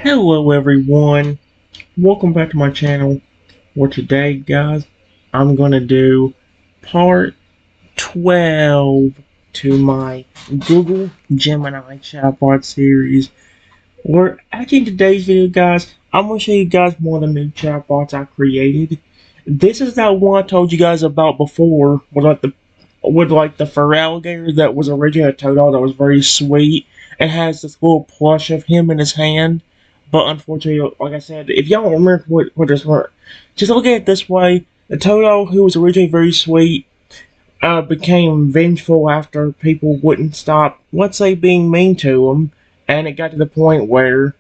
Hello everyone, welcome back to my channel, where today guys, I'm gonna do part 12 to my Google Gemini chatbot series, where actually in today's video guys, I'm gonna show you guys one of the new chatbots I created. This is that one I told you guys about before, with the Feraligatr that was originally a Toadle that was very sweet. It has this little plush of him in his hand. But unfortunately, like I said, if y'all don't remember what this was, just look at it this way. The Toadle, who was originally very sweet, became vengeful after people wouldn't stop, let's say, being mean to him. And it got to the point where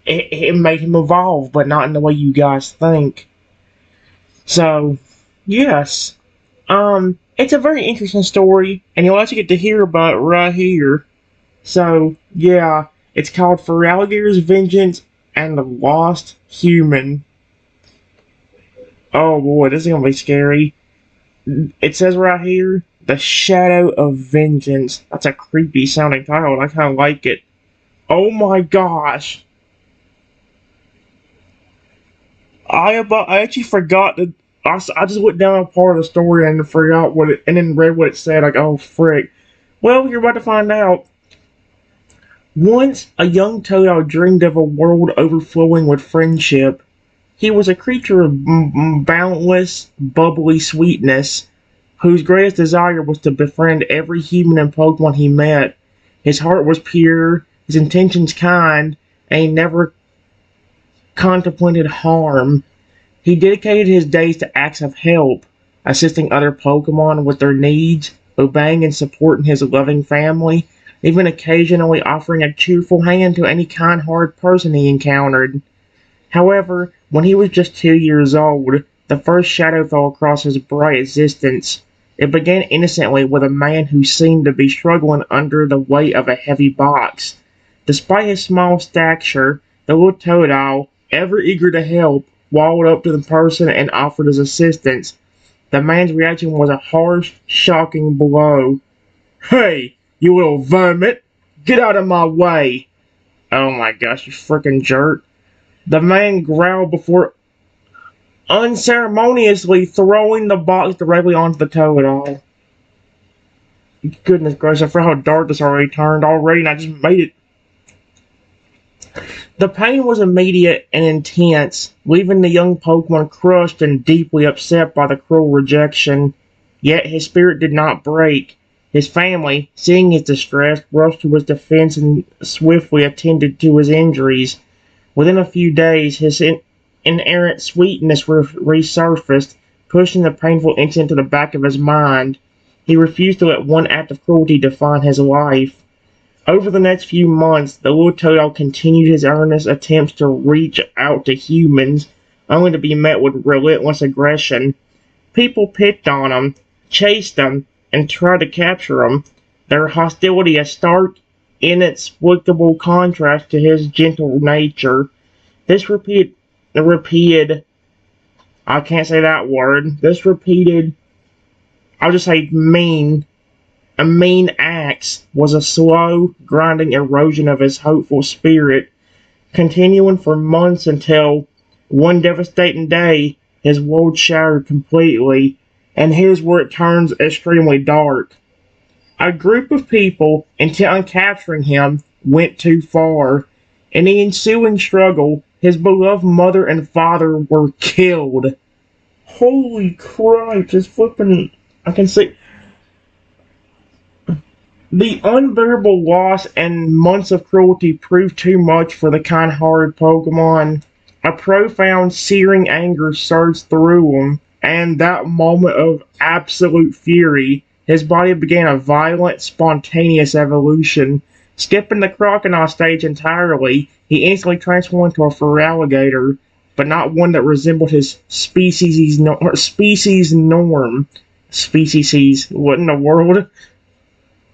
it made him evolve, but not in the way you guys think. So, yes. It's a very interesting story, and you'll actually get to hear about it right here. So, yeah, it's called Feraligatr's Vengeance and the Lost Human. Oh boy, this is gonna be scary. It says right here, The Shadow of Vengeance. That's a creepy sounding title, and I kinda like it. Oh my gosh! I actually forgot that. I just went down a part of the story and forgot what it, and then read what it said. Like, oh frick. Well, you're about to find out. Once a young Toto dreamed of a world overflowing with friendship. He was a creature of boundless, bubbly sweetness, whose greatest desire was to befriend every human and Pokemon he met. His heart was pure, his intentions kind, and he never contemplated harm. He dedicated his days to acts of help, assisting other Pokemon with their needs, obeying and supporting his loving family, even occasionally offering a cheerful hand to any kind-hearted person he encountered. However, when he was just 2 years old, the first shadow fell across his bright existence. It began innocently with a man who seemed to be struggling under the weight of a heavy box. Despite his small stature, the little Totodile, ever eager to help, waddled up to the person and offered his assistance. The man's reaction was a harsh, shocking blow. "Hey, you little vermin! Get out of my way!" Oh my gosh, you frickin' jerk. The man growled before unceremoniously throwing the box directly onto the Totodile. Goodness gracious, I forgot how dark this already turned already, and I just made it. The pain was immediate and intense, leaving the young Pokemon crushed and deeply upset by the cruel rejection. Yet his spirit did not break. His family, seeing his distress, rushed to his defense and swiftly attended to his injuries. Within a few days, his inerrant sweetness resurfaced, pushing the painful incident to the back of his mind. He refused to let one act of cruelty define his life. Over the next few months, the little Totodile continued his earnest attempts to reach out to humans, only to be met with relentless aggression. People picked on him, chased him, and tried to capture him, their hostility a stark, inexplicable contrast to his gentle nature. This repeated, I can't say that word, this repeated, I'll just say mean acts was a slow, grinding erosion of his hopeful spirit, continuing for months until one devastating day his world shattered completely, and here's where it turns extremely dark. A group of people, intent on capturing him, went too far. In the ensuing struggle, his beloved mother and father were killed. Holy Christ, it's flipping. I can see. The unbearable loss and months of cruelty proved too much for the kind-hearted Pokemon. A profound, searing anger surged through him, and that moment of absolute fury, his body began a violent, spontaneous evolution. Skipping the crocodile stage entirely, he instantly transformed into a Feraligatr, but not one that resembled his species norm. Species, what in the world?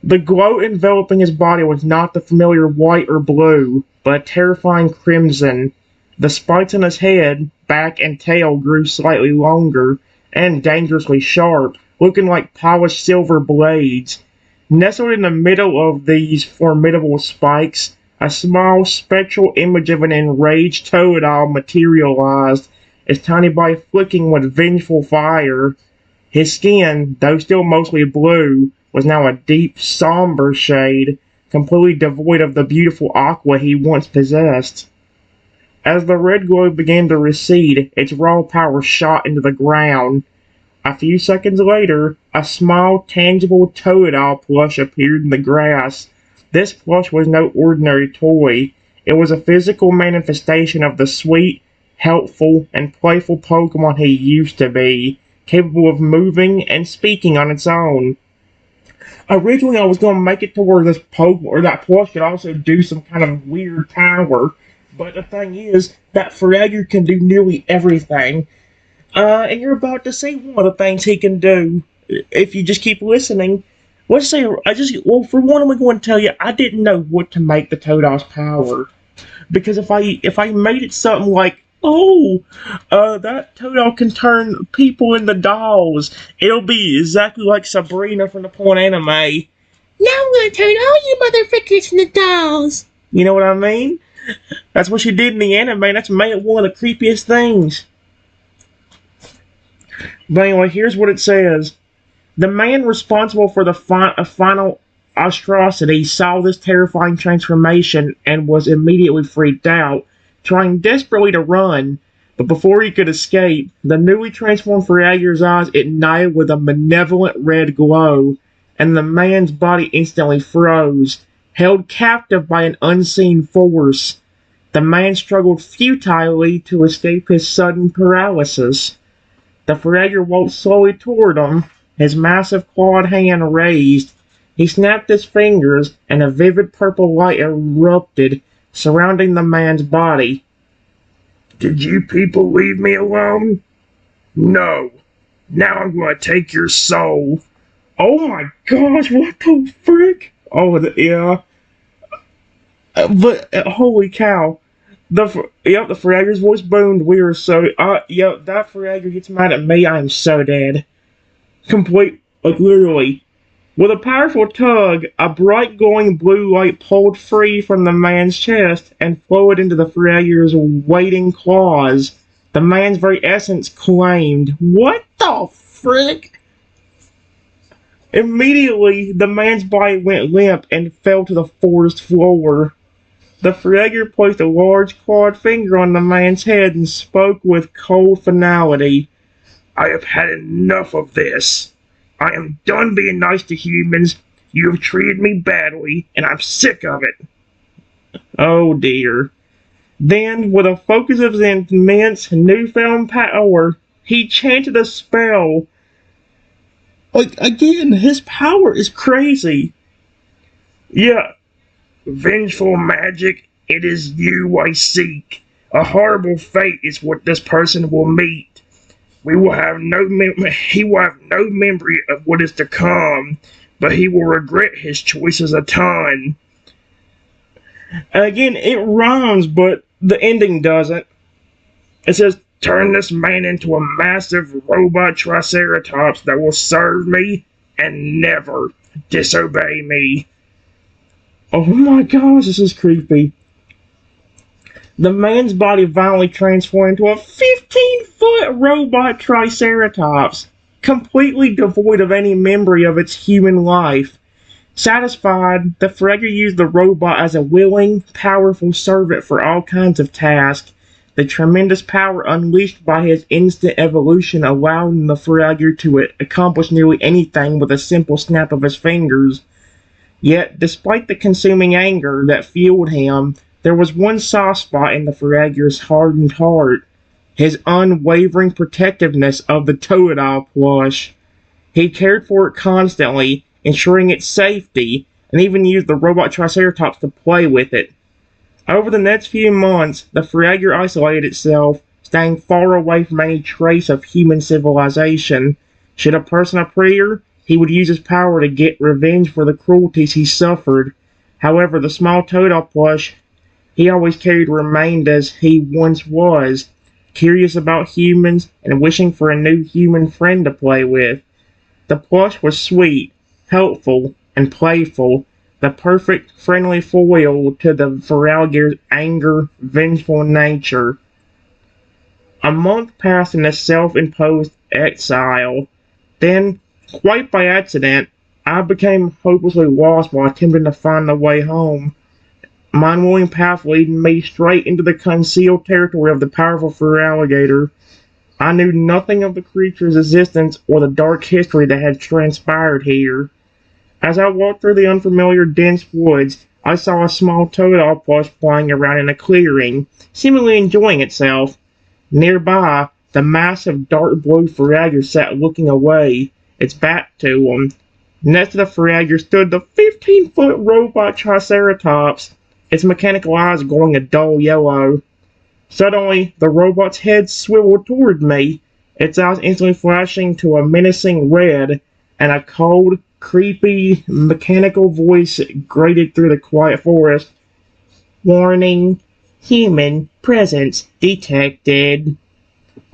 The glow enveloping his body was not the familiar white or blue, but a terrifying crimson. The spikes on his head, back, and tail grew slightly longer and dangerously sharp, looking like polished silver blades. Nestled in the middle of these formidable spikes A small spectral image of an enraged Toadal materialized, his tiny body flicking with vengeful fire. His skin, though still mostly blue, was now a deep, somber shade, completely devoid of the beautiful aqua he once possessed. As the red glow began to recede, its raw power shot into the ground. A few seconds later, a small, tangible Toadal plush appeared in the grass. This plush was no ordinary toy. It was a physical manifestation of the sweet, helpful, and playful Pokemon he used to be, capable of moving and speaking on its own. Originally, I was going to make it to where this Pokemon or that plush could also do some kind of weird power, but the thing is, that Feraligatr can do nearly everything. And you're about to see one of the things he can do if you just keep listening. Let's say well, for one, I'm going to tell you I didn't know what to make the Toadal's power, because if I made it something like, that Toadal can turn people into dolls, it'll be exactly like Sabrina from the porn anime. Now I'm gonna turn all you motherfuckers into dolls. You know what I mean? That's what she did in the anime. That's made it one of the creepiest things. But anyway, here's what it says. The man responsible for the final atrocity saw this terrifying transformation and was immediately freaked out, trying desperately to run. But before he could escape, the newly transformed Feraligatr's eyes ignited with a malevolent red glow, and the man's body instantly froze, held captive by an unseen force. The man struggled futilely to escape his sudden paralysis. The Feraligatr walked slowly toward him, his massive clawed hand raised. He snapped his fingers, and a vivid purple light erupted, surrounding the man's body. Did you people leave me alone? No. Now I'm going to take your soul. Oh my gosh, what the frick? Oh, yeah. But, holy cow. The Feraligatr's voice boomed. We are so, that Feraligatr gets mad at me, I am so dead. Literally. With a powerful tug, a bright glowing blue light pulled free from the man's chest and flowed into the Feraligatr's waiting claws. The man's very essence claimed. What the frick? Immediately, the man's body went limp and fell to the forest floor. The Feraligatr placed a large clawed finger on the man's head and spoke with cold finality. I have had enough of this. I am done being nice to humans. You have treated me badly, and I'm sick of it. Oh dear. Then, with a focus of his immense newfound power, he chanted a spell. Again, his power is crazy. Yeah. Vengeful magic, it is you I seek. A horrible fate is what this person will meet. He will have no memory of what is to come, but he will regret his choices a ton. Again, it rhymes, but the ending doesn't. It says, turn this man into a massive robot triceratops that will serve me and never disobey me. Oh my gosh, this is creepy. The man's body violently transformed into a 15-foot robot triceratops, completely devoid of any memory of its human life. Satisfied, the Feraligatr used the robot as a willing, powerful servant for all kinds of tasks. The tremendous power unleashed by his instant evolution allowed the Feraligatr to accomplish nearly anything with a simple snap of his fingers. Yet, despite the consuming anger that fueled him, there was one soft spot in the Feraligatr's hardened heart: his unwavering protectiveness of the Toadal plush. He cared for it constantly, ensuring its safety, and even used the robot Triceratops to play with it. Over the next few months, the Feraligatr isolated itself, staying far away from any trace of human civilization. Should a person appear, he would use his power to get revenge for the cruelties he suffered. However, the small Toadal plush he always carried remained as he once was, curious about humans and wishing for a new human friend to play with. The plush was sweet, helpful, and playful, the perfect friendly foil to the Feraligatr's anger, vengeful nature. A month passed in a self-imposed exile. Then, quite by accident, I became hopelessly lost while attempting to find the way home. My unwilling path leading me straight into the concealed territory of the powerful Feraligatr. I knew nothing of the creature's existence or the dark history that had transpired here. As I walked through the unfamiliar dense woods, I saw a small toad octopus flying around in a clearing, seemingly enjoying itself. Nearby, the massive dark blue Feraligatr sat looking away, its back to him. Next to the Feraligatr stood the 15-foot robot Triceratops, its mechanical eyes glowing a dull yellow. Suddenly, the robot's head swiveled toward me, its eyes instantly flashing to a menacing red, and a cold, creepy, mechanical voice grated through the quiet forest. Warning, human presence detected.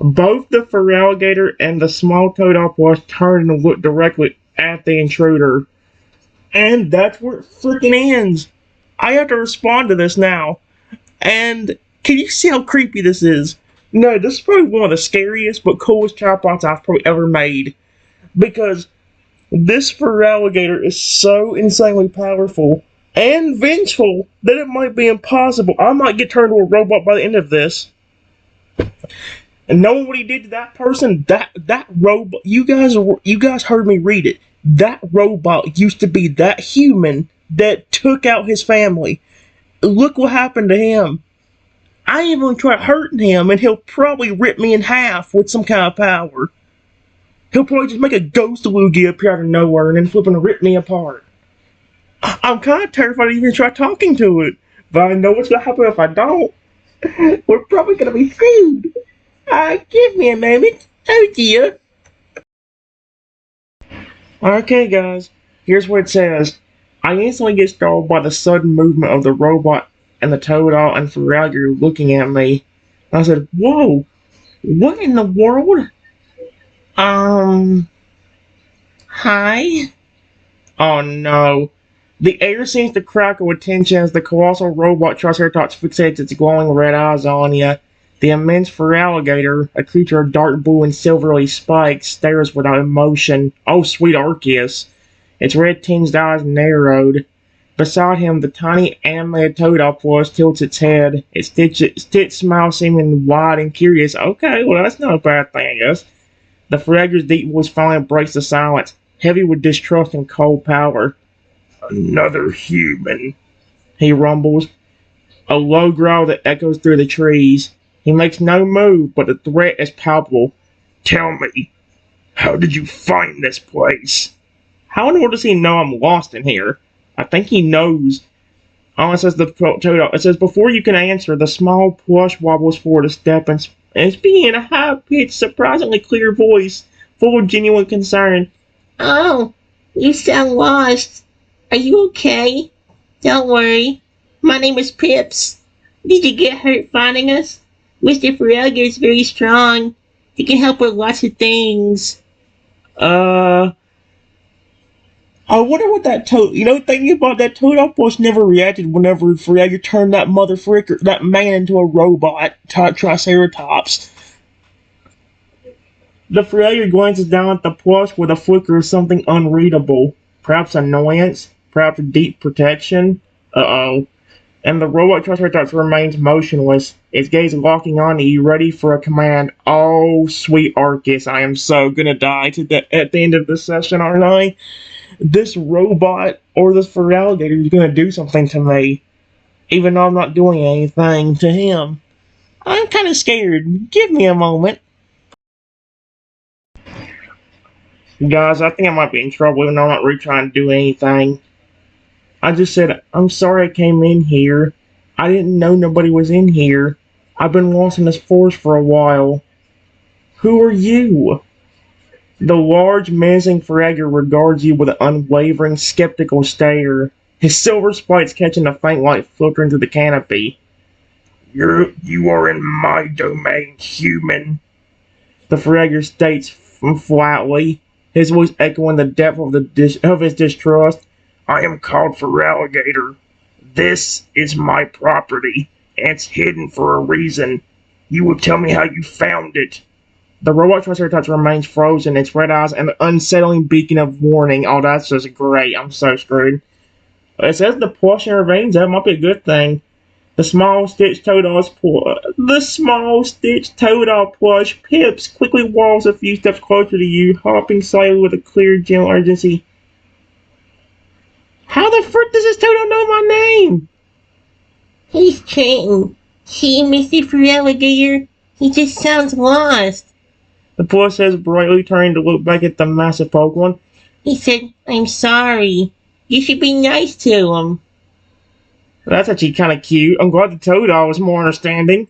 Both the Feraligatr and the small toad octopus turned and looked directly at the intruder. And that's where it freaking ends. I have to respond to this now. And can you see how creepy this is? No, this is probably one of the scariest but coolest chatbots I've probably ever made. Because this Feraligatr is so insanely powerful and vengeful that it might be impossible. I might get turned into a robot by the end of this. And knowing what he did to that person, that robot, you guys heard me read it. That robot used to be that human that took out his family. Look what happened to him. I even try hurting him, and he'll probably rip me in half with some kind of power. He'll probably just make a ghost loogie appear out of nowhere and then flip and rip me apart. I'm kind of terrified to even try talking to it, but I know what's gonna happen if I don't. We're probably gonna be screwed. Give me a moment. Oh dear. Okay, guys, here's what it says. I instantly get startled by the sudden movement of the robot and the Toadal and Feraligatr looking at me. I said, whoa, what in the world? Hi? Oh no. The air seems to crackle with tension as the colossal robot Triceratops fixates its glowing red eyes on you. The immense Feraligatr, a creature of dark blue and silvery spikes, stares without emotion. Oh, sweet Arceus. Its red-tinged eyes narrowed. Beside him, the tiny animated Toadopus tilts its head, its stitched smile seeming wide and curious. Okay, well that's not a bad thing, I guess. The Feraligatr's deep voice finally breaks the silence, heavy with distrust and cold power. Another human, he rumbles, a low growl that echoes through the trees. He makes no move, but the threat is palpable. Tell me, how did you find this place? How in the world does he know I'm lost in here? I think he knows. Oh, it says it says, before you can answer, the small plush wobbles forward a step and speaking in a high-pitched, surprisingly clear voice, full of genuine concern. Oh, you sound lost. Are you okay? Don't worry. My name is Pips. Did you get hurt finding us? Mr. Feraligatr is very strong. He can help with lots of things. I wonder what that toad... You know, thinking about that Toadopus never reacted whenever Feraligatr turned that that man into a robot, Triceratops. The Feraligatr glances down at the plush with a flicker of something unreadable. Perhaps annoyance? Perhaps deep protection? Uh-oh. And the robot Triceratops remains motionless, its gaze locking on you, ready for a command. Oh, sweet Arceus, I am so gonna die at the end of this session, aren't I? This robot or this Feraligatr is gonna do something to me, even though I'm not doing anything to him. I'm kind of scared. Give me a moment. Guys, I think I might be in trouble even though I'm not really trying to do anything. I just said, I'm sorry I came in here. I didn't know nobody was in here. I've been lost in this forest for a while. Who are you? The large, menacing Feraligatr regards you with an unwavering, skeptical stare, his silver spikes catching the faint light filtering through the canopy. You are in my domain, human. The Feraligatr states flatly, his voice echoing the depth of his distrust. I am called Feraligatr. This is my property, and it's hidden for a reason. You will tell me how you found it. The robot Triceratops remains frozen, its red eyes an unsettling beacon of warning. Oh, that's just great. I'm so screwed. It says the portion remains. That might be a good thing. The small Stitch Toadall plush Pips quickly walks a few steps closer to you, hopping slightly with a clear, gentle urgency. How the frick does this Toadall know my name? He's Trenton. See, Mr. Feraligatr? He just sounds lost. The plush says brightly, turning to look back at the massive Pokemon. He said, I'm sorry. You should be nice to him. That's actually kind of cute. I'm glad the Toadall was more understanding.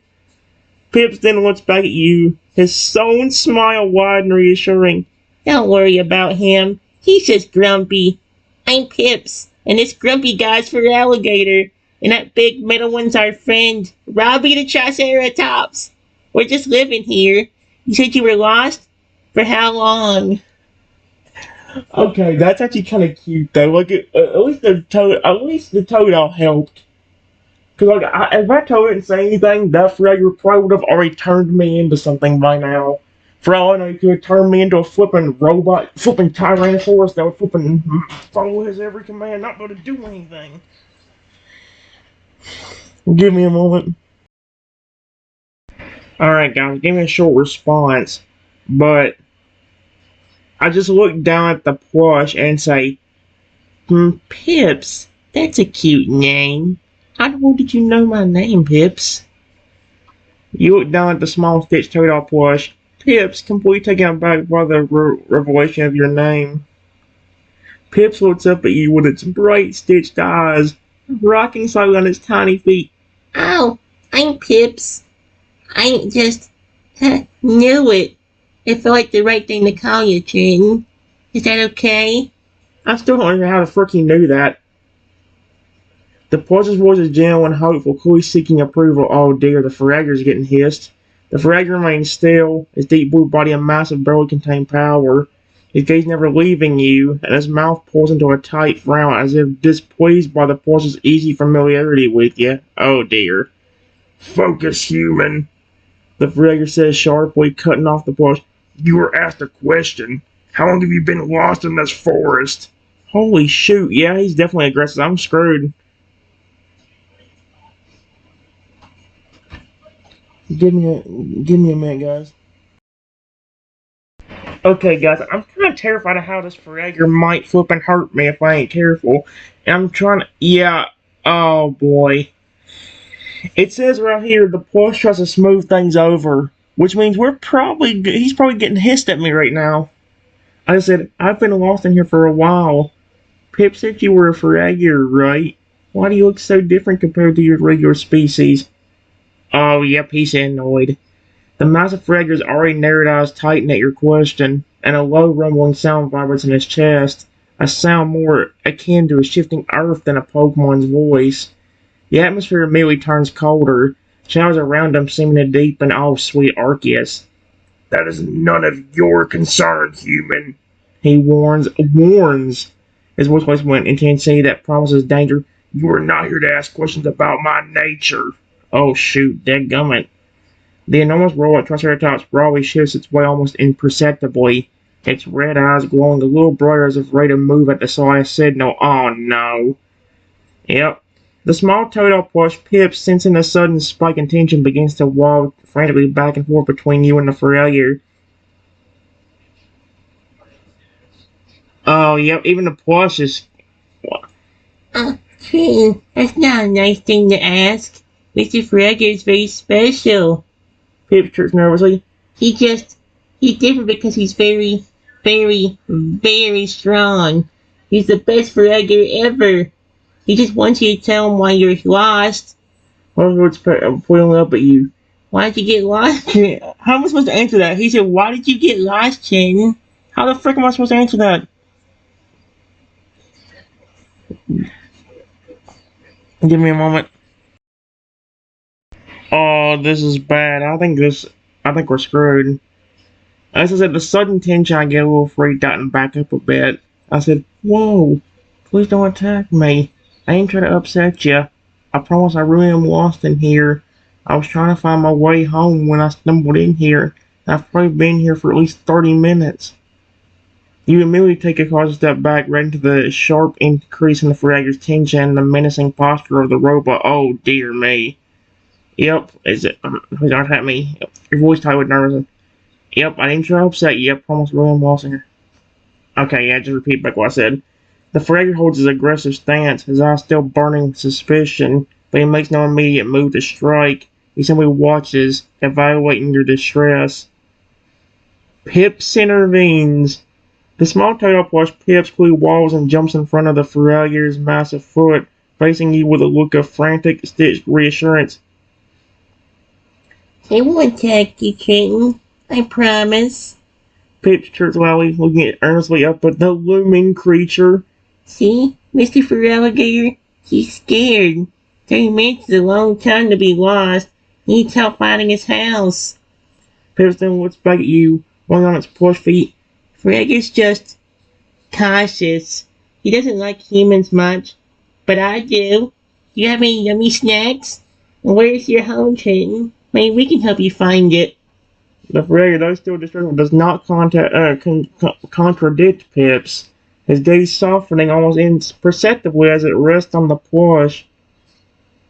Pips then looks back at you, his own smile wide and reassuring. Don't worry about him. He's just grumpy. I'm Pips, and this grumpy guy's Feraligatr, and that big middle one's our friend, Robbie the Triceratops. We're just living here. You said you were lost? For how long? Okay, that's actually kind of cute though. Like, at least the Toadall helped. Cause like, if I told it and say anything, that Feraligatr probably would have already turned me into something by now. For all I know, he could have turned me into a flipping robot, flipping Tyrannosaurus that would flipping follow his every command, not be able to do anything. Give me a moment. Alright guys, give me a short response. But I just look down at the plush and say, Pips, that's a cute name. How the world did you know my name, Pips? You look down at the small Stitch Toadall plush. Pips, completely taken aback by the revelation of your name. Pips looks up at you with its bright stitched eyes, rocking slightly on its tiny feet. Oh, I'm Pips. I just knew it. It felt like the right thing to call you, Trenton. Is that okay? I still don't understand how the frick he knew that. The plush's voice is gentle and hopeful, clearly seeking approval. Oh dear, the Feraligatr's getting hissed. The Feraligatr remains still, his deep blue body a massive barely contained power. His gaze never leaving you, and his mouth pulls into a tight frown as if displeased by the plush's easy familiarity with you. Oh dear. Focus, human. The Feraligatr says sharply, cutting off the plush. You were asked a question. How long have you been lost in this forest? Holy shoot, yeah, he's definitely aggressive. I'm screwed. Give me a minute, guys. Okay, guys, I'm kind of terrified of how this Feraligatr might flip and hurt me if I ain't careful. And I'm trying to, yeah, oh boy. It says right here, the plush tries to smooth things over, which means he's probably getting hissed at me right now. I said, I've been lost in here for a while. Pip said you were a Feraligatr, right? Why do you look so different compared to your regular species? Oh, yep, he's annoyed. The massive Feraligatr's already narrowed eyes tighten at your question, and a low rumbling sound vibrates in his chest, a sound more akin to a shifting earth than a Pokemon's voice. The atmosphere immediately turns colder, shadows around him seeming to deepen. Oh, sweet Arceus. That is none of your concern, human. He warns. His voice went intensity that promises danger. You are not here to ask questions about my nature. Oh shoot, dadgummit. The enormous robot Triceratops broadly shifts its way almost imperceptibly, its red eyes glowing a little brighter as if ready to move at the slightest signal. Oh no. Yep. The small Toadall plush Pip, sensing a sudden spike in tension, begins to walk frantically back and forth between you and the Feraligatr. Oh, yep, even the plush is... Trenton, that's not a nice thing to ask. Mr. Feraligatr is very special. Pip chirps nervously. He's different because he's very, very, very strong. He's the best Feraligatr ever. He just wants you to tell him why you're lost. What's pointing up at you? Why did you get lost? How am I supposed to answer that? He said, why did you get lost, Trenton? How the frick am I supposed to answer that? Give me a moment. Oh, this is bad. I think we're screwed. As I said, the sudden tension, I get a little freaked out and back up a bit. I said, whoa. Please don't attack me. I ain't trying to upset you. I promise I really am lost in here. I was trying to find my way home when I stumbled in here. I've probably been here for at least 30 minutes. You immediately take a cautious step back right into the sharp increase in the Feraligatr's tension and the menacing posture of the robot. Oh dear me. Yep, is it? Please don't attack me. Yep. Your voice tight with nervousness. Yep, I didn't try to upset you. Yep, promise really am lost in here. Okay, yeah, just repeat back what I said. The Feraligatr holds his aggressive stance, his eyes still burning with suspicion, but he makes no immediate move to strike. He simply watches, evaluating your distress. Pips intervenes. The small tail plush Pips quickly wobbles and jumps in front of the Feraligatr's massive foot, facing you with a look of frantic, stitched reassurance. I won't attack you, kitten. I promise. Pips chirps loudly, looking earnestly up at the looming creature. See, Mr. Feraligatr, he's scared. 30 minutes is a long time to be lost. He needs help finding his house. Pips then looks back at you, one on its plush feet. Feraligatr's just cautious. He doesn't like humans much, but I do. You have any yummy snacks? And where's your home, kitten? Maybe we can help you find it. The Feraligatr, though still distrustful, does not contradict Pips, his gaze softening almost imperceptibly as it rests on the plush.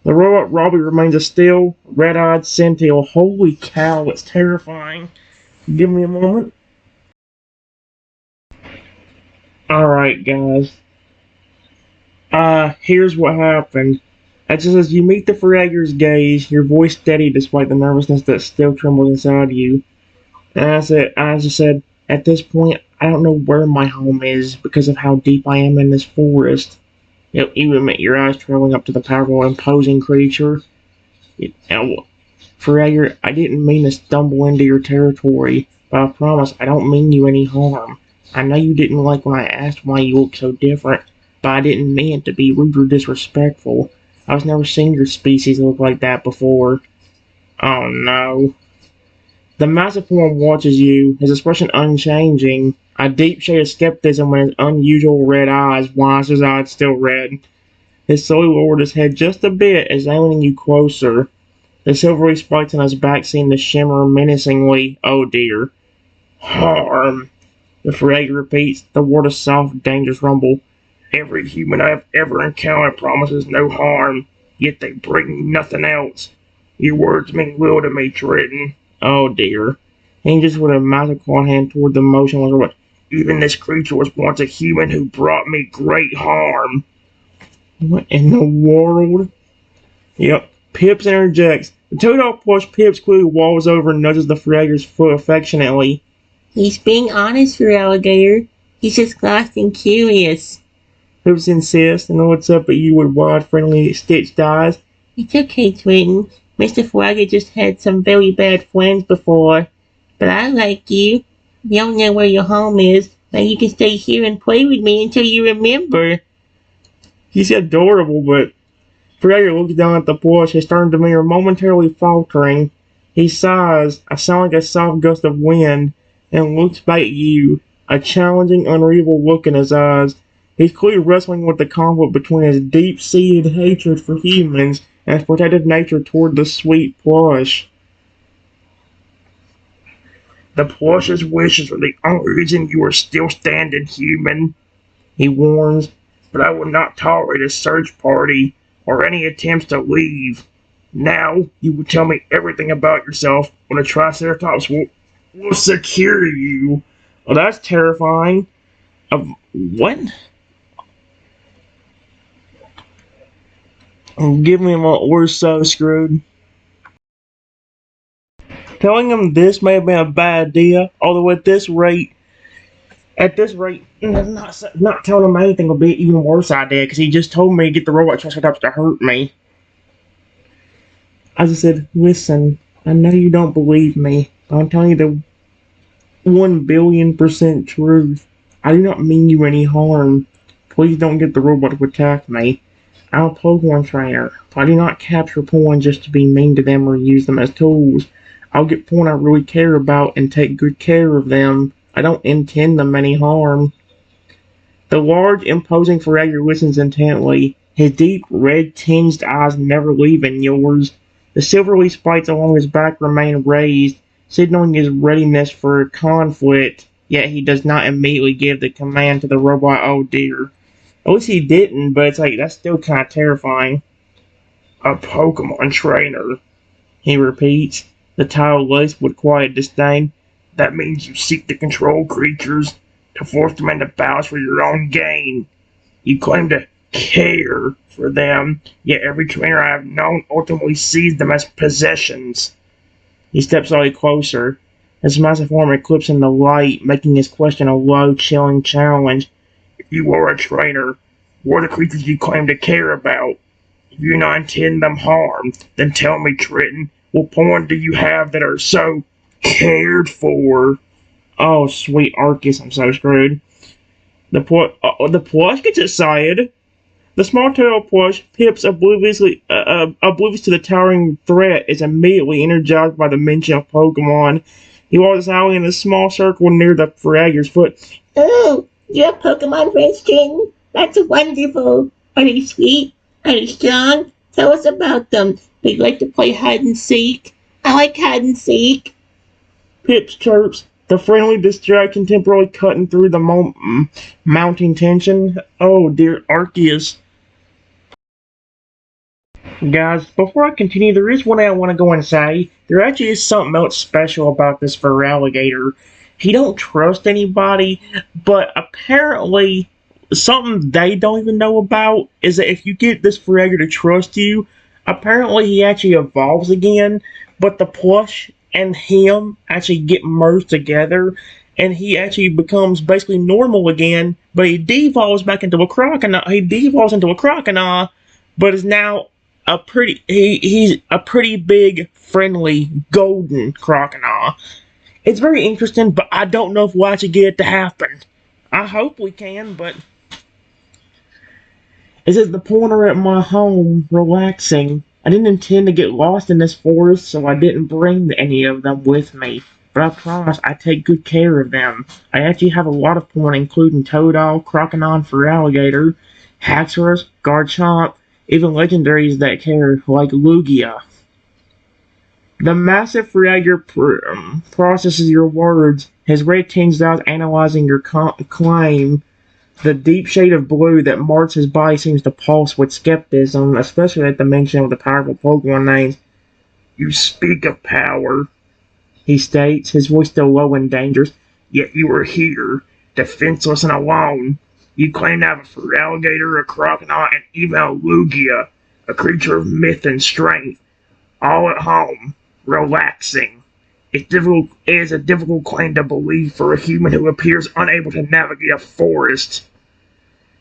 The robot Robbie remains a still, red-eyed sentinel. Holy cow, it's terrifying. Give me a moment. Alright, guys. Here's what happened. Just as you meet the Feraligatr's gaze, your voice steady despite the nervousness that still trembles inside you. And I just said, at this point, I don't know where my home is because of how deep I am in this forest. You admit your eyes traveling up to the powerful, imposing creature. Feraligatr, I didn't mean to stumble into your territory, but I promise I don't mean you any harm. I know you didn't like when I asked why you look so different, but I didn't mean it to be rude or disrespectful. I was never seen your species look like that before. Oh no. The massive form watches you, his expression unchanging, a deep shade of skepticism in his unusual red eyes, while his eyes still red. He slowly lowered his head just a bit, examining you closer. The silvery spikes on his back seemed to shimmer menacingly. Oh dear. Harm. The Feraligatr repeats, the word a soft, dangerous rumble. Every human I have ever encountered promises no harm, yet they bring nothing else. Your words mean little to me, Triton. Oh dear. He just with a massive clawed hand toward the motionless robot. Even this creature was once a human who brought me great harm. What in the world? Yep. Pips interjects. The two-dog plush Pips quickly walls over and nudges the Feraligatr's foot affectionately. He's being honest, Feraligatr. He's just lost and curious. Pips insists and looks up at you with wide, friendly, stitched eyes. It's okay, Triton. Mr. Feraligatr just had some very bad friends before. But I like you. You don't know where your home is. Now you can stay here and play with me until you remember. He's adorable, but Feraligatr looks down at the plush, his stern demeanor momentarily faltering. He sighs, a sound like a soft gust of wind, and looks back at you, a challenging, unreadable look in his eyes. He's clearly wrestling with the conflict between his deep-seated hatred for humans and his protective nature toward the sweet plush. The plush's wishes are the only reason you are still standing, human, he warns, but I will not tolerate a search party or any attempts to leave. Now, you will tell me everything about yourself when the Triceratops will secure you. Oh, that's terrifying. What? Give me a moment, we're so screwed. Telling him this may have been a bad idea, although at this rate, not telling him anything will be an even worse idea, because he just told me to get the robot Triceratops to hurt me. I just said, listen, I know you don't believe me, but I'm telling you the 1,000,000,000% truth. I do not mean you any harm. Please don't get the robot to attack me. I'm a Pokemon trainer, so I do not capture Pokemon just to be mean to them or use them as tools. I'll get Pokemon I really care about and take good care of them. I don't intend them any harm. The large, imposing Feraligatr listens intently, his deep, red-tinged eyes never leaving yours. The silvery spikes along his back remain raised, signaling his readiness for conflict, yet he does not immediately give the command to the robot. Oh dear. At least he didn't, but it's like, that's still kind of terrifying. A Pokemon trainer, he repeats, the tile laced with quiet disdain. That means you seek to control creatures, to force them into battles for your own gain. You claim to care for them, yet every trainer I have known ultimately sees them as possessions. He steps slightly closer, his massive form eclipsing the light, making his question a low, chilling challenge. If you are a trainer, what are the creatures you claim to care about? If you do not intend them harm, then tell me, Triton, what Pokemon do you have that are so cared for? Oh, sweet Arceus, I'm so screwed. The plush gets excited. The small turtle plush, Pips, oblivious to the towering threat, is immediately energized by the mention of Pokemon. He walks out in a small circle near the Feraligatr's foot. Oh, you have Pokemon friends, Triton? That's wonderful. Are they sweet? Are they strong? Tell us about them. They like to play hide and seek. I like hide and seek. Pips chirps, the friendly distraction temporarily cutting through the mounting tension. Oh dear Arceus. Guys, before I continue, there is one thing I want to go and say. There actually is something else special about this Feraligatr. He don't trust anybody, but apparently something they don't even know about is that if you get this Feraligatr to trust you, apparently he actually evolves again, but the plush and him actually get merged together, and he actually becomes basically normal again, but he devolves back into a crocodile. He devolves into a crocodile, but is now he's a pretty big, friendly, golden crocodile. It's very interesting, but I don't know if we'll actually get it to happen. I hope we can, but it's at the corner at my home, relaxing. I didn't intend to get lost in this forest, so I didn't bring any of them with me. But I promise I take good care of them. I actually have a lot of Pokemon, including Totodile, Croconon, Feraligatr, Haxorus, Garchomp, even legendaries that care, like Lugia. The massive Feraligatr processes your words, his red tinged eyes analyzing your claim. The deep shade of blue that marks his body seems to pulse with skepticism, especially at the mention of the powerful Pokemon names. You speak of power, he states, his voice still low and dangerous, yet you are here, defenseless and alone. You claim to have a Feraligatr, a Crocodile, and even a Lugia, a creature of myth and strength, all at home, relaxing. It is a difficult claim to believe for a human who appears unable to navigate a forest.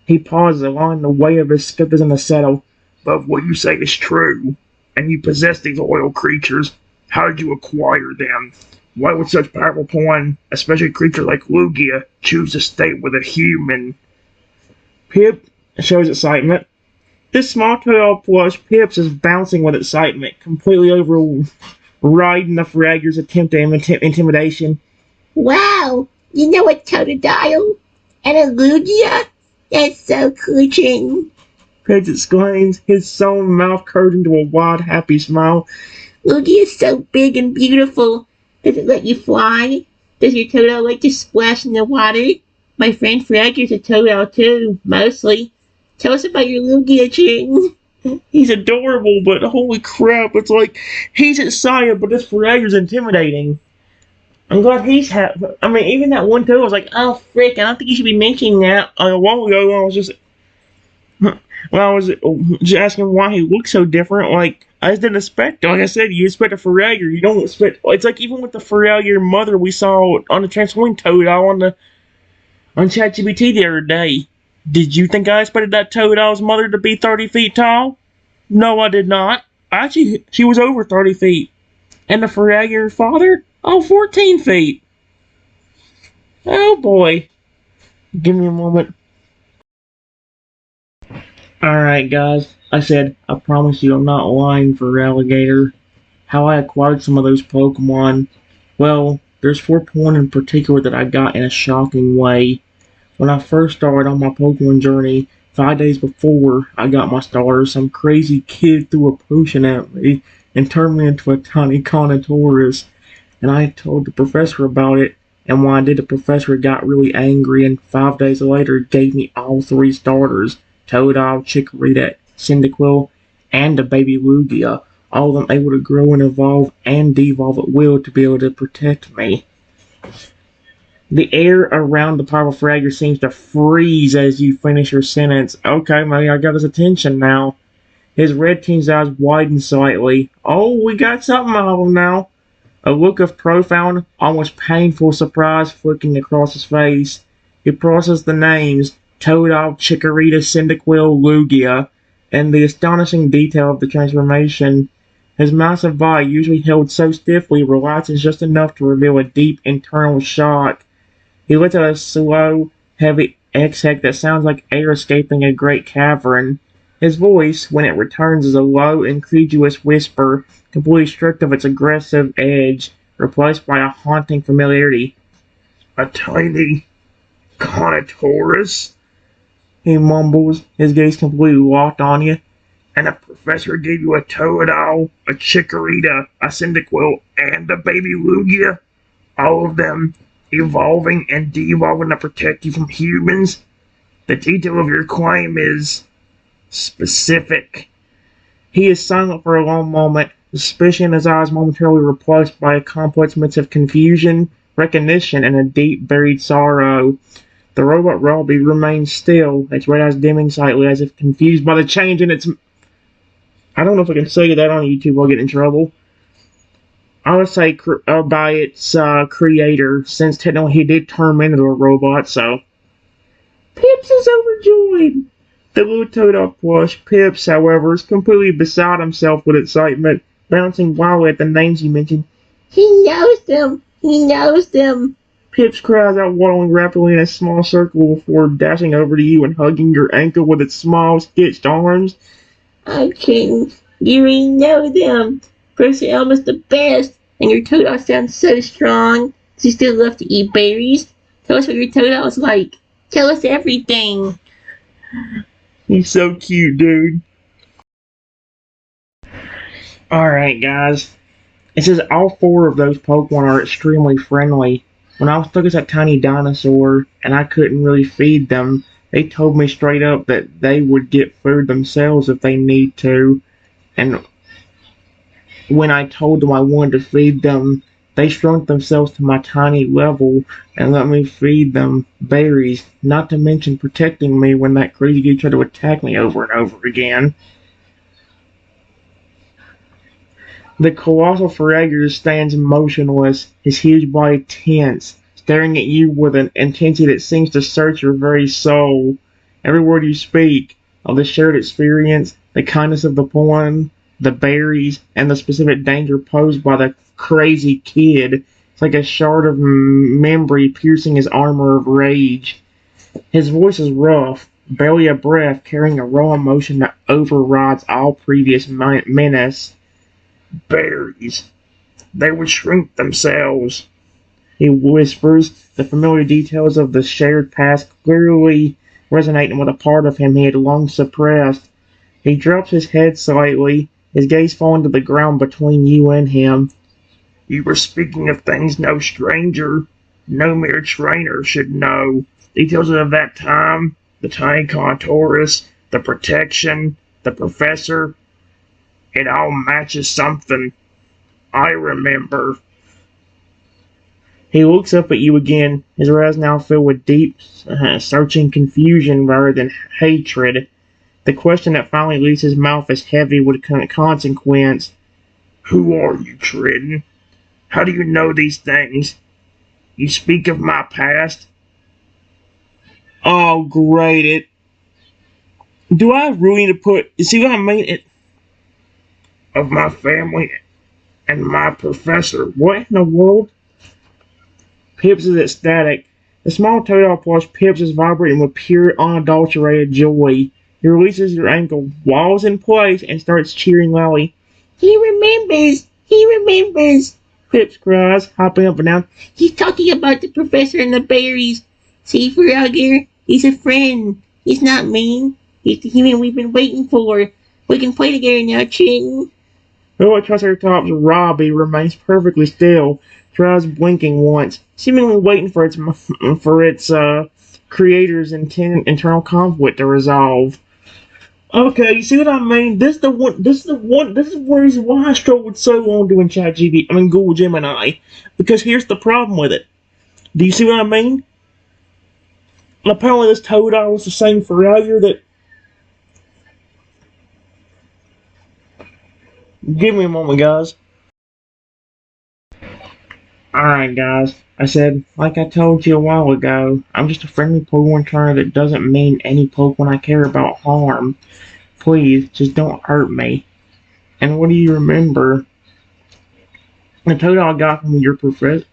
He pauses, allowing the weight of his skepticism to settle. But if what you say is true, and you possess these loyal creatures, how did you acquire them? Why would such powerful Pokemon, especially a creature like Lugia, choose to stay with a human? Pip shows excitement. This small turtle plush, Pips, is bouncing with excitement, completely overriding the Feraligatr's attempt at intimidation. Wow, you know a Totodile and a Lugia? That's so cool, Triton. Pips exclaims, his sullen mouth curved into a wide, happy smile. Lugia is so big and beautiful. Does it let you fly? Does your Totodile like to splash in the water? My friend Feraligatr's a Totodile too, mostly. Tell us about your Lugia, Triton. He's adorable, but holy crap, it's like, he's excited, but this Feraligatr's intimidating. I'm glad he's happy. I mean, even that one too, I was like, oh frick, I don't think you should be mentioning that. A while ago, I was just asking why he looks so different. Like, I just didn't expect, like I said, you expect a Feraligatr, you don't expect, it's like even with the Feraligatr mother we saw on the Transforming Totodile on ChatGPT the other day. Did you think I expected that Totodile's mother to be 30 feet tall? No, I did not. Actually, she was over 30 feet. And the Feraligatr father? Oh, 14 feet. Oh boy. Give me a moment. Alright guys, I said, I promise you I'm not lying, Feraligatr. How I acquired some of those Pokemon. Well, there's 4 Pokemon in particular that I got in a shocking way. When I first started on my Pokemon journey, 5 days before I got my starters, some crazy kid threw a potion at me and turned me into a tiny Carnotaurus. And I told the professor about it, and when I did, the professor got really angry, and 5 days later gave me all three starters: Totodile, Chikorita, Cyndaquil, and the baby Lugia, all of them able to grow and evolve and devolve at will to be able to protect me. The air around the powerful fragger seems to freeze as you finish your sentence. Okay, maybe I got his attention now. His red king's eyes widen slightly. Oh, we got something out of him now. A look of profound, almost painful surprise flicking across his face. He processed the names: Totodile, Chikorita, Cyndaquil, Lugia, and the astonishing detail of the transformation. His massive body, usually held so stiffly, relaxes just enough to reveal a deep internal shock. He lets out a slow, heavy exhale that sounds like air escaping a great cavern. His voice, when it returns, is a low, incredulous whisper, completely stripped of its aggressive edge, replaced by a haunting familiarity. A tiny Carnotaurus, he mumbles, his gaze completely locked on you. And the professor gave you a Totodile, a Chikorita, a Cyndaquil, and a baby Lugia? All of them evolving and de-evolving to protect you from humans? The detail of your claim is specific. He is silent for a long moment, suspicion in his eyes momentarily replaced by a complex mix of confusion, recognition, and a deep buried sorrow. The robot Robbie remains still, its red eyes dimming slightly as if confused by the change in its... I don't know if I can say that on YouTube, I'll get in trouble. I would say by its creator, since technically he did turn him into a robot, so... Pips is overjoyed! The little Totodile plush, Pips, however, is completely beside himself with excitement, bouncing wildly at the names he mentioned. He knows them! He knows them! Pips cries out, waddling rapidly in a small circle before dashing over to you and hugging your ankle with its small, stitched arms. I couldn't. You really know them. Professor Elma's the best, and your Totodile sounds so strong. Does he still love to eat berries? Tell us what your Totodile's like. Tell us everything. He's so cute, dude. Alright, guys. It says all four of those Pokemon are extremely friendly. When I was stuck as that tiny dinosaur and I couldn't really feed them, they told me straight up that they would get food themselves if they need to. And when I told them I wanted to feed them, they shrunk themselves to my tiny level and let me feed them berries, not to mention protecting me when that crazy dude tried to attack me over and over again. The colossal Feraligatr stands motionless, his huge body tense, staring at you with an intensity that seems to search your very soul. Every word you speak, of the shared experience, the kindness of the poem, the berries, and the specific danger posed by the crazy kid, it's like a shard of memory piercing his armor of rage. His voice is rough, barely a breath, carrying a raw emotion that overrides all previous menace. Berries. They would shrink themselves, he whispers, the familiar details of the shared past clearly resonating with a part of him he had long suppressed. He drops his head slightly, his gaze falling to the ground between you and him. You were speaking of things no stranger, no mere trainer should know. Details of that time, the tiny Carnotaurus, the protection, the professor. It all matches something. I remember. He looks up at you again, his eyes now filled with deep, searching confusion rather than hatred. The question that finally leaves his mouth is heavy with consequence. Who are you, Tridden? How do you know these things? You speak of my past? Oh, great. Do I really need to put... See what I mean? Of my family and my professor. What in the world? Pips is ecstatic. The small Totodile plush Pips is vibrating with pure, unadulterated joy. He releases your ankle, walls in place, and starts cheering loudly. He remembers! He remembers! Pips cries, hopping up and down. He's talking about the professor and the berries. See, Feraligatr? He's a friend. He's not mean. He's the human we've been waiting for. We can play together now, Trenton. The Triceratops Robbie remains perfectly still, tries blinking once, seemingly waiting for its creator's internal conflict to resolve. Okay, you see what I mean? This is the one. This is the one. This is the reason why I struggled so long doing Google Gemini, because here's the problem with it. Do you see what I mean? Apparently, this Totodile was the same failure that. Give me a moment, guys. Alright, guys. I said, like I told you a while ago, I'm just a friendly Pokemon trainer that doesn't mean any Pokemon I care about harm. Please, just don't hurt me. And what do you remember? The Totodile I got from your professor,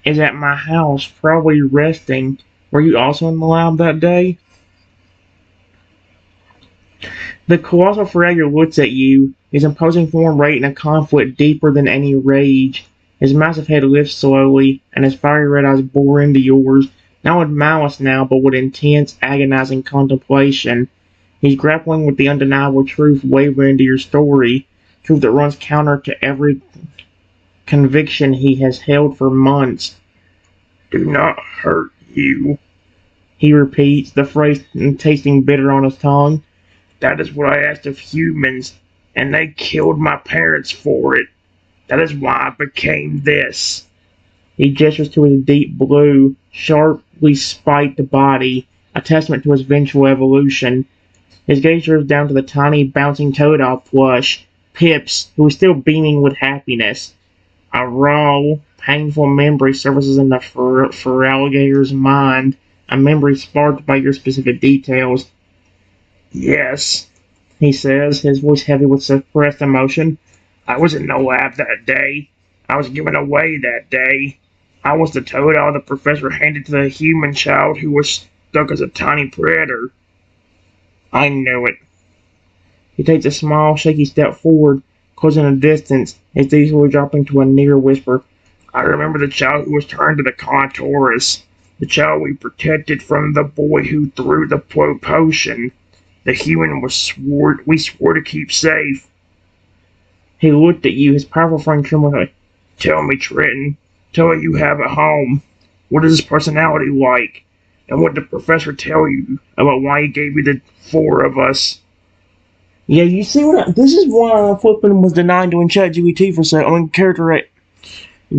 is at my house, probably resting. Were you also in the lab that day? The colossal Feraligatr looks at you, his imposing form radiating a conflict deeper than any rage. His massive head lifts slowly, and his fiery red eyes bore into yours, not with malice now, but with intense, agonizing contemplation. He's grappling with the undeniable truth woven into your story, truth that runs counter to every conviction he has held for months. Do not hurt you, he repeats, the phrase tasting bitter on his tongue. That is what I asked of humans, and they killed my parents for it. That is why I became this. He gestures to his deep blue, sharply spiked body, a testament to his vengeful evolution. His gaze drifts down to the tiny, bouncing Totodile plush, Pips, who is still beaming with happiness. A raw, painful memory surfaces in the Feraligatr's mind, a memory sparked by your specific details. Yes, he says, his voice heavy with suppressed emotion. I was in the lab that day. I was given away that day. I was the Totodile the professor handed to the human child who was stuck as a tiny predator. I knew it. He takes a small, shaky step forward, closing the distance, his easily dropping to a near whisper. I remember the child who was turned to the Contourus, the child we protected from the boy who threw the potion. The human we swore to keep safe. He looked at you, his powerful frame trembling. Tell me, Trenton. Tell me you have at home. What is his personality like? And what did the professor tell you about why he gave you the four of us? Yeah, you see this is why Flippin was denied doing ChatGPT for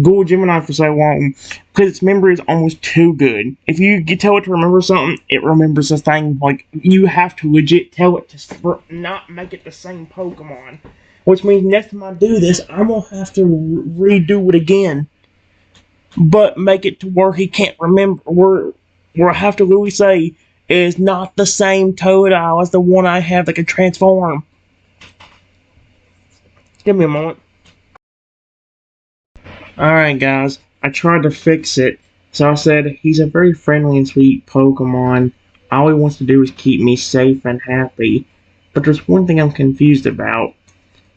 Google Gemini for so long, because its memory is almost too good. If you tell it to remember something, it remembers the thing. Like, you have to legit tell it to not make it the same Pokemon. Which means next time I do this, I'm going to have to redo it again. But make it to where he can't remember, where I have to really say, is not the same Totodile as the one I have that can transform. Give me a moment. Alright guys, I tried to fix it. So I said, he's a very friendly and sweet Pokemon. All he wants to do is keep me safe and happy. But there's one thing I'm confused about.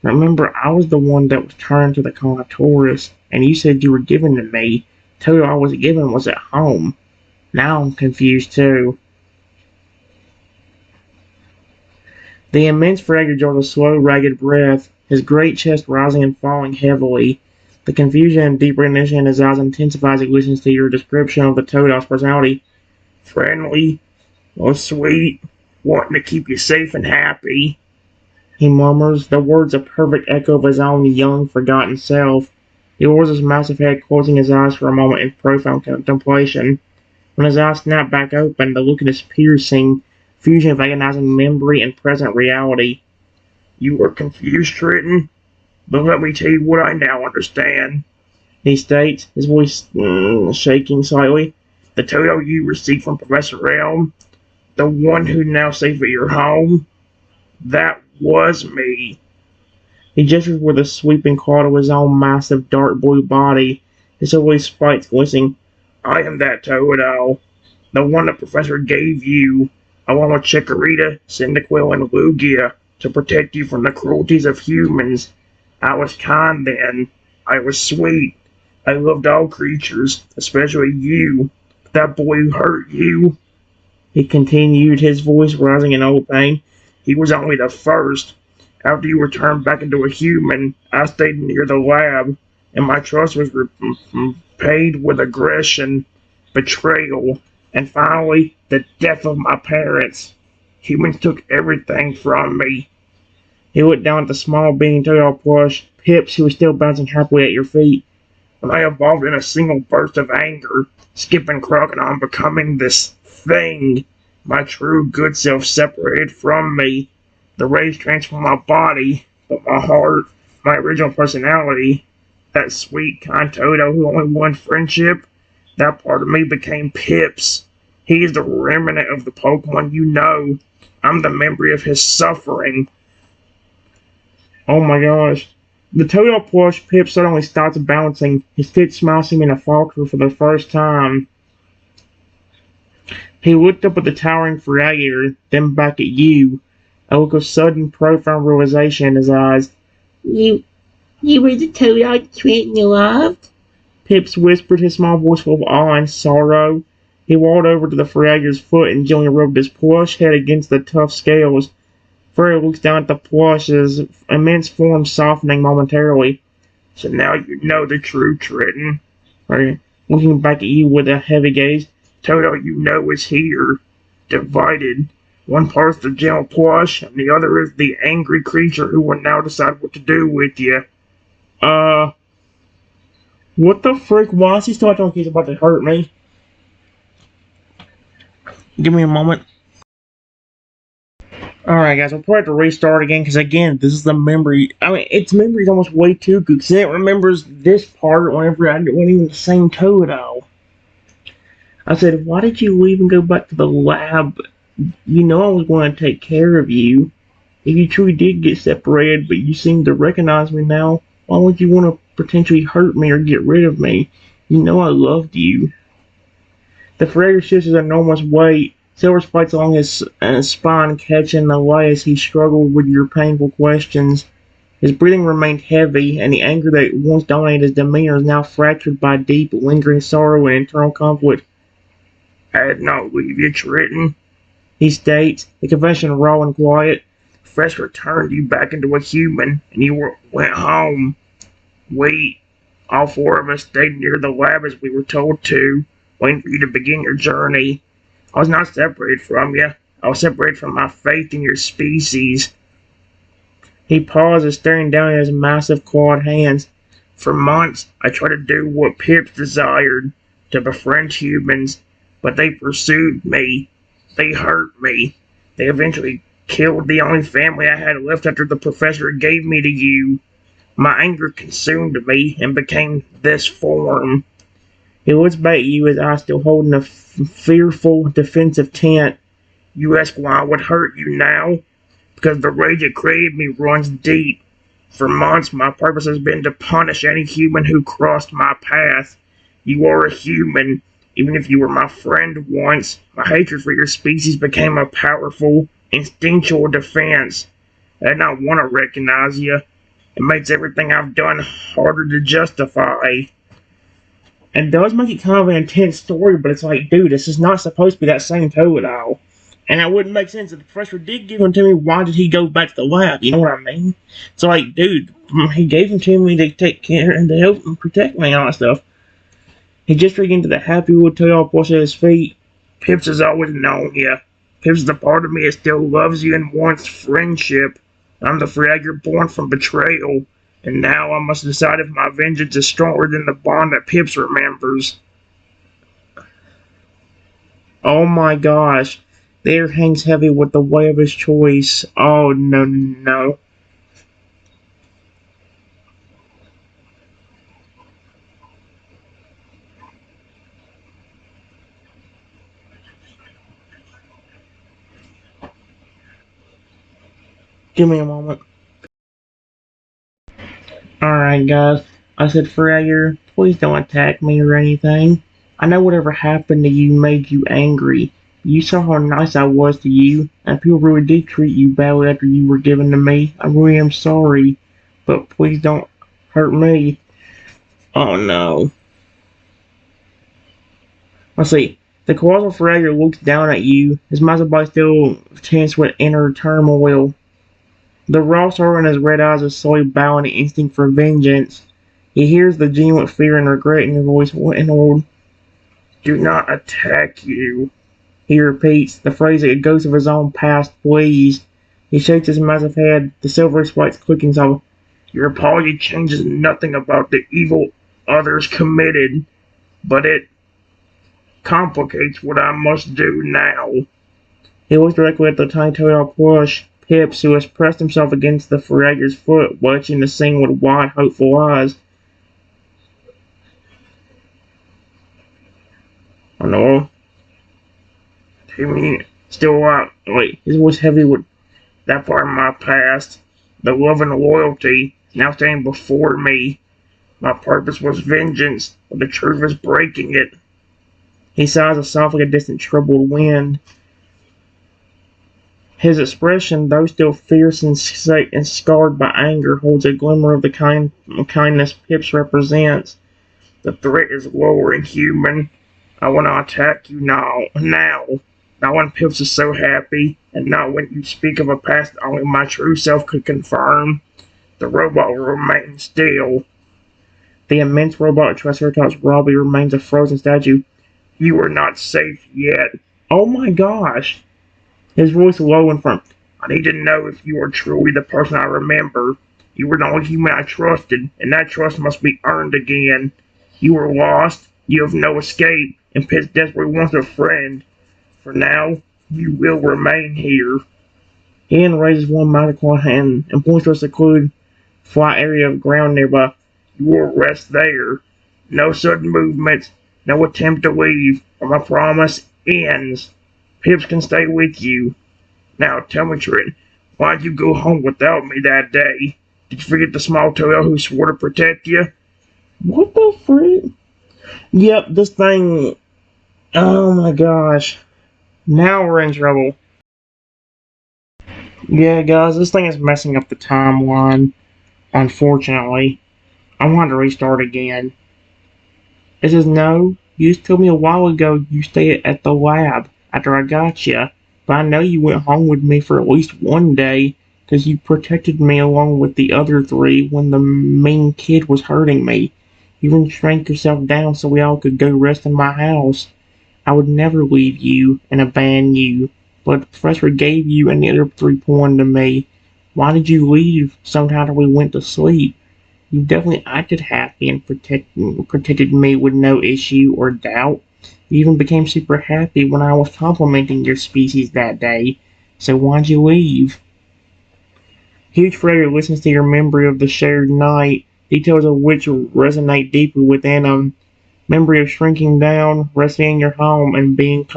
Remember, I was the one that was turned to the Contourus, and you said you were given to me. Totodile I was given was at home. Now I'm confused too. The immense Feraligatr draws a slow, ragged breath, his great chest rising and falling heavily. The confusion and deep recognition in his eyes intensifies as he listens to your description of the Totodile's personality. Friendly, or sweet, wanting to keep you safe and happy. He murmurs, the words a perfect echo of his own young, forgotten self. He lowers his massive head, closing his eyes for a moment in profound contemplation. When his eyes snap back open, the look in his piercing fusion of agonizing memory and present reality. You are confused, Trenton? But let me tell you what I now understand, he states, his voice shaking slightly. The Totodile you received from Professor Elm, the one who now safe at your home, that was me. He gestures with a sweeping claw to his own massive dark blue body, his silvery spikes glistening. I am that Totodile, the one the professor gave you, along with Chikorita, Cyndaquil, and Lugia, to protect you from the cruelties of humans. I was kind then. I was sweet. I loved all creatures, especially you. That boy who hurt you, he continued, his voice rising in old pain. He was only the first. After you were turned back into a human, I stayed near the lab, and my trust was repaid with aggression, betrayal, and finally, the death of my parents. Humans took everything from me. He looked down at the small being toy plush, Pips, who was still bouncing happily at your feet. When I evolved in a single burst of anger, skipping crocodile and becoming this thing, my true good self separated from me. The rage transformed my body, but my heart, my original personality, that sweet, kind Toto who only wanted friendship, that part of me became Pips. He is the remnant of the Pokemon you know. I'm the memory of his suffering. Oh my gosh. The Toto plush Pip suddenly starts bouncing, his fit smile seeming to falter for the first time. He looked up at the towering Feraligatr, then back at you, a look of sudden, profound realization in his eyes. You were the Toto Trenton loved? Pips whispered, his small voice full of awe and sorrow. He walked over to the Feraligatr's foot and gently rubbed his plush head against the tough scales. Ferry looks down at the plush, his immense form softening momentarily. So now you know the truth, Trenton. Ferry, looking back at you with a heavy gaze. Toto, you know, is here. Divided. One part's the gentle plush, and the other is the angry creature who will now decide what to do with you. What the frick? Why is he still talking he's about to hurt me? Give me a moment. Alright guys, I'll probably have to restart again, because again, this is the memory. I mean, its memory is almost way too good, because it remembers this part whenever I wasn't even the same Toto. I said, why did you leave and go back to the lab? You know I was going to take care of you. If you truly did get separated, but you seem to recognize me now, why would you want to potentially hurt me or get rid of me? You know I loved you. The Feraligatr shifts his enormous weight. Silver spikes along his spine, catching the way as he struggled with your painful questions. His breathing remained heavy, and the anger that once dominated his demeanor is now fractured by deep, lingering sorrow and internal conflict. I did not leave you, Trenton, he states, the confession raw and quiet. Fresh returned you back into a human, and you went home. We, all four of us, stayed near the lab as we were told to, waiting for you to begin your journey. I was not separated from you. I was separated from my faith in your species. He pauses, staring down at his massive clawed hands. For months, I tried to do what Pips desired, to befriend humans, but they pursued me. They hurt me. They eventually killed the only family I had left after the professor gave me to you. My anger consumed me and became this form. He looks back at you, his eyes still holding a fearful, defensive tint. You ask why I would hurt you now? Because the rage that created me runs deep. For months, my purpose has been to punish any human who crossed my path. You are a human. Even if you were my friend once, my hatred for your species became a powerful, instinctual defense. I did not want to recognize you. It makes everything I've done harder to justify. It does make it kind of an intense story, but it's like, dude, this is not supposed to be that same Toadile. And it wouldn't make sense if the professor did give him to me, why did he go back to the lab? You know what I mean? So like, dude, he gave him to me to take care and to help and protect me and all that stuff. He just regained to the happy little Toadile plush at his feet. Pips has always known you. Pips is the part of me that still loves you and wants friendship. I'm the Feraligatr born from betrayal. And now I must decide if my vengeance is stronger than the bond that Pips remembers. Oh my gosh. The air hangs heavy with the weight of his choice. Oh no, no. Give me a moment. Alright guys, I said Feraligatr, please don't attack me or anything. I know whatever happened to you made you angry. You saw how nice I was to you, and people really did treat you badly after you were given to me. I really am sorry, but please don't hurt me. Oh no. Let's see. The colossal Feraligatr looks down at you, his muscle body still tense with inner turmoil. The raw sorrow in his red eyes is slowly bowing an instinct for vengeance. He hears the genuine fear and regret in your voice. What in the world? Do not attack you. He repeats, the phrase like a ghost of his own past pleased. He shakes his massive head, the silver spikes clicking soft. Your apology changes nothing about the evil others committed, but it complicates what I must do now. He looks directly at the tiny toenail plush, Pips, who has pressed himself against the Feraligatr's foot, watching the scene with wide, hopeful eyes. Oh no. You mean still alive? Wait, his voice heavy with that part of my past. The love and loyalty now standing before me. My purpose was vengeance, but the truth is breaking it. He sighs a soft like a distant troubled wind. His expression, though still fierce and scarred by anger, holds a glimmer of the kindness Pips represents. The threat is lowering, human. I want to attack you now. Not when Pips is so happy, and not when you speak of a past only my true self could confirm. The robot will remain still. The immense robot Triceratops Robbie remains a frozen statue. You are not safe yet. Oh my gosh. His voice low and firm. I need to know if you are truly the person I remember. You were the only human I trusted, and that trust must be earned again. You were lost, you have no escape, and Pips desperately wants a friend. For now, you will remain here. He raises one magical hand and points to a secluded, flat area of ground nearby. You will rest there. No sudden movements, no attempt to leave, or my promise ends. Pips can stay with you. Now tell me, Trent, why'd you go home without me that day? Did you forget the small toenail who swore to protect you? What the frick? Yep, this thing. Oh my gosh. Now we're in trouble. Yeah, guys, this thing is messing up the timeline. Unfortunately. I want to restart again. It says, no, you told me a while ago you stayed at the lab after I got you. But I know you went home with me for at least one day, because you protected me along with the other three when the mean kid was hurting me. You even shrank yourself down so we all could go rest in my house. I would never leave you and abandon you, but the professor gave you and the other three pointed to me. Why did you leave sometime after we went to sleep? You definitely acted happy and protected me with no issue or doubt. You even became super happy when I was complimenting your species that day. So why'd you leave? Huge Feraligatr listens to your memory of the shared night, details of which resonate deeply within him. Memory of shrinking down, resting in your home, and being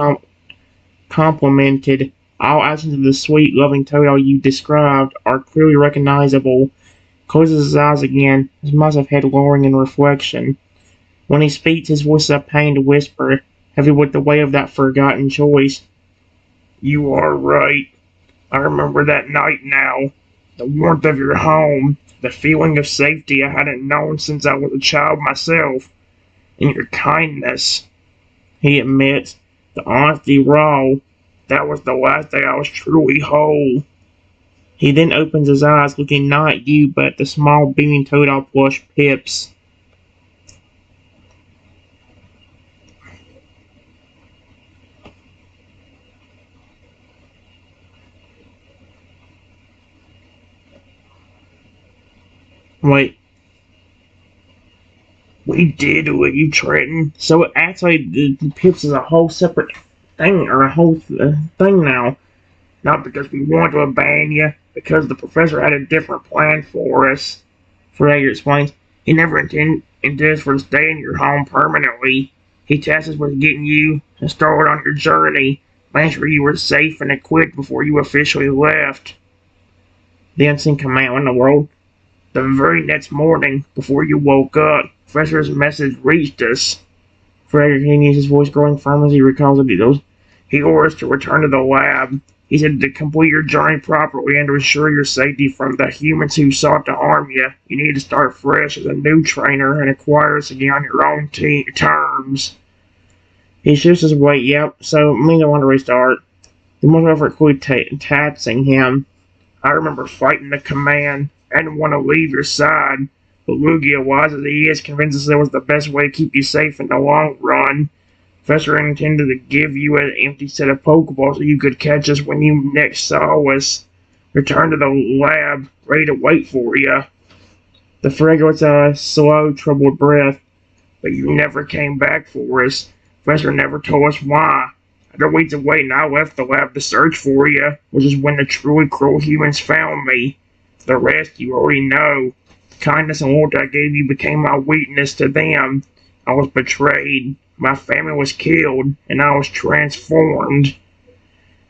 complimented. All actions of the sweet, loving toenail you described are clearly recognizable. Closes his eyes again, his massive head lowering in reflection. When he speaks, his voice is a pained whisper, heavy with the weight of that forgotten choice. You are right. I remember that night now. The warmth of your home, the feeling of safety I hadn't known since I was a child myself, and your kindness. He admits, the honesty raw. That was the last day I was truly whole. He then opens his eyes, looking not at you, but at the small beaming toenail plush Pips. Wait. We did leave Trenton, so actually the Pips is a whole separate thing, or a whole thing now. Not because we wanted to abandon you, because the professor had a different plan for us. Feraligatr explains, he never intended us for to stay in your home permanently. He tasked us with getting you started on your journey, making sure you were safe and equipped before you officially left. The unseen command in the world. The very next morning, before you woke up, the professor's message reached us. Feraligatr continues, his voice growing firm as he recalls the details. He orders to return to the lab. He said to complete your journey properly and to ensure your safety from the humans who sought to harm you, you need to start fresh as a new trainer and acquire us again on your own terms. He shifts his weight, yep, so it means I want to restart. The most effort quit taxing him. I remember fighting the command. I didn't want to leave your side. But Lugia, wise as he is, convinced us it was the best way to keep you safe in the long run. Professor intended to give you an empty set of Pokeballs so you could catch us when you next saw us. Return to the lab, ready to wait for you. The frigate was a slow, troubled breath. But you never came back for us. Professor never told us why. After weeks of waiting, I left the lab to search for you, which is when the truly cruel humans found me. The rest you already know. The kindness and loyalty I gave you became my weakness to them. I was betrayed. My family was killed, and I was transformed.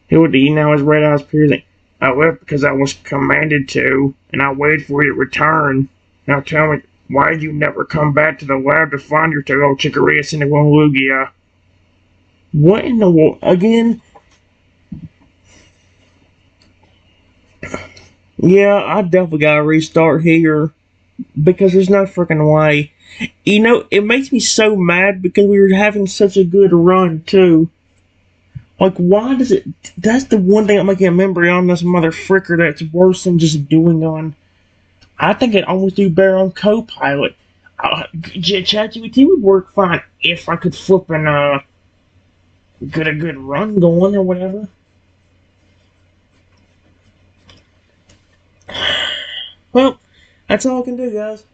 Hildy now his red eyes piercing. I left because I was commanded to, and I waited for you to return. Now tell me, why did you never come back to the lab to find your tail Chicoria and Lugia? What in the world? Again? Yeah, I definitely gotta restart here. Because there's no freaking way. You know, it makes me so mad because we were having such a good run, too. Like, why does it... That's the one thing I'm making a memory on this mother fricker that's worse than just doing on... I think it almost do better on Copilot. ChatGPT would work fine if I could flip and, get a good run going or whatever. Well, that's all I can do, guys.